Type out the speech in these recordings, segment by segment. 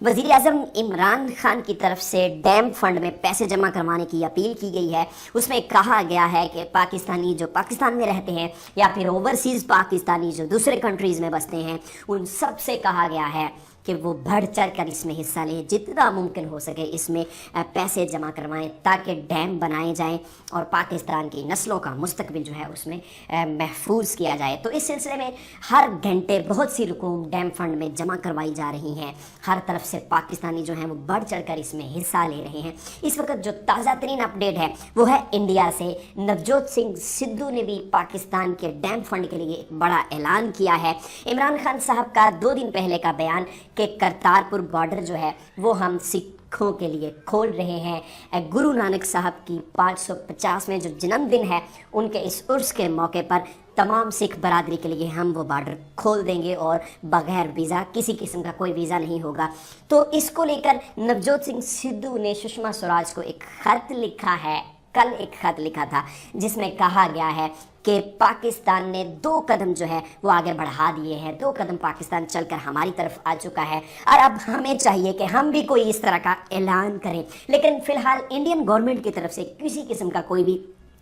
वज़ीर आज़म इमरान खान की तरफ से डैम फंड में पैसे जमा करवाने की अपील की गई है। उसमें कहा गया है कि पाकिस्तानी जो पाकिस्तान में रहते हैं या फिर ओवरसीज़ पाकिस्तानी जो दूसरे कंट्रीज़ में बसते हैं, उन सब से कहा गया है कि वो बढ़ चढ़ कर इसमें हिस्सा लें, जितना मुमकिन हो सके इसमें पैसे जमा करवाएं ताकि डैम बनाए जाएं और पाकिस्तान की नस्लों का मुस्तकबिल जो है उसमें महफूज किया जाए। तो इस सिलसिले में हर घंटे बहुत सी रकूम डैम फंड में जमा करवाई जा रही हैं। हर तरफ से पाकिस्तानी जो हैं वो बढ़ चढ़ कर इसमें हिस्सा ले रहे हैं। इस वक्त जो ताज़ा तरीन अपडेट है वो है इंडिया से। नवजोत सिंह सिद्धू ने भी पाकिस्तान के डैम फंड के लिए एक बड़ा ऐलान किया है। इमरान खान साहब का 2 दिन पहले का बयान कि करतारपुर बॉर्डर जो है वो हम सिखों के लिए खोल रहे हैं। गुरु नानक साहब की 550वें जो जन्मदिन है उनके इस उर्स के मौके पर तमाम सिख बरादरी के लिए हम वो बॉर्डर खोल देंगे और बग़ैर वीज़ा, किसी किस्म का कोई वीज़ा नहीं होगा। तो इसको लेकर नवजोत सिंह सिद्धू ने सुषमा स्वराज को एक ख़त लिखा है। कल एक ख़त लिखा था जिसमें कहा गया है कि पाकिस्तान ने 2 कदम जो है वो आगे बढ़ा दिए हैं। 2 कदम पाकिस्तान चलकर हमारी तरफ आ चुका है और अब हमें चाहिए कि हम भी कोई इस तरह का ऐलान करें। लेकिन फ़िलहाल इंडियन गवर्नमेंट की तरफ से किसी किस्म का कोई भी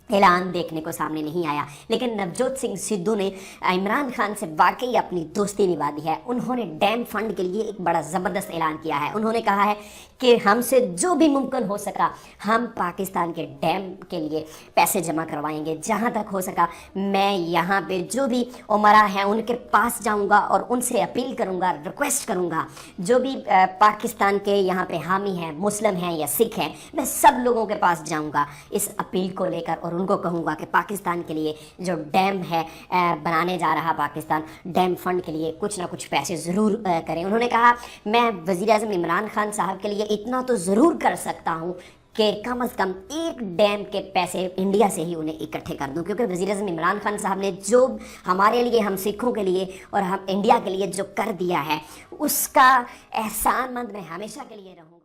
ऐलान देखने को सामने नहीं आया। लेकिन नवजोत सिंह सिद्धू ने इमरान खान से वाकई अपनी दोस्ती निभा दी है। उन्होंने डैम फंड के लिए एक बड़ा ज़बरदस्त ऐलान किया है। उन्होंने कहा है कि हमसे जो भी मुमकिन हो सका हम पाकिस्तान के डैम के लिए पैसे जमा करवाएंगे। जहाँ तक हो सका मैं यहाँ पे जो भी उमरा हैं उनके पास जाऊँगा और उनसे अपील करूँगा, रिक्वेस्ट करूँगा। जो भी पाकिस्तान के यहाँ पे हामी हैं, मुस्लिम हैं या सिख हैं, मैं सब लोगों के पास जाऊँगा इस अपील को लेकर और उनको कहूँगा कि पाकिस्तान के लिए जो डैम है बनाने जा रहा पाकिस्तान, डैम फंड के लिए कुछ ना कुछ पैसे ज़रूर करें। उन्होंने कहा मैं वज़ीर आज़म इमरान खान साहब के लिए इतना तो ज़रूर कर सकता हूँ कि कम से कम एक डैम के पैसे इंडिया से ही उन्हें इकट्ठे कर दूं, क्योंकि वज़ीर आज़म इमरान खान साहब ने जो हमारे लिए, हम सिखों के लिए और हम इंडिया के लिए जो कर दिया है उसका एहसानमंद मैं हमेशा के लिए रहूँगा।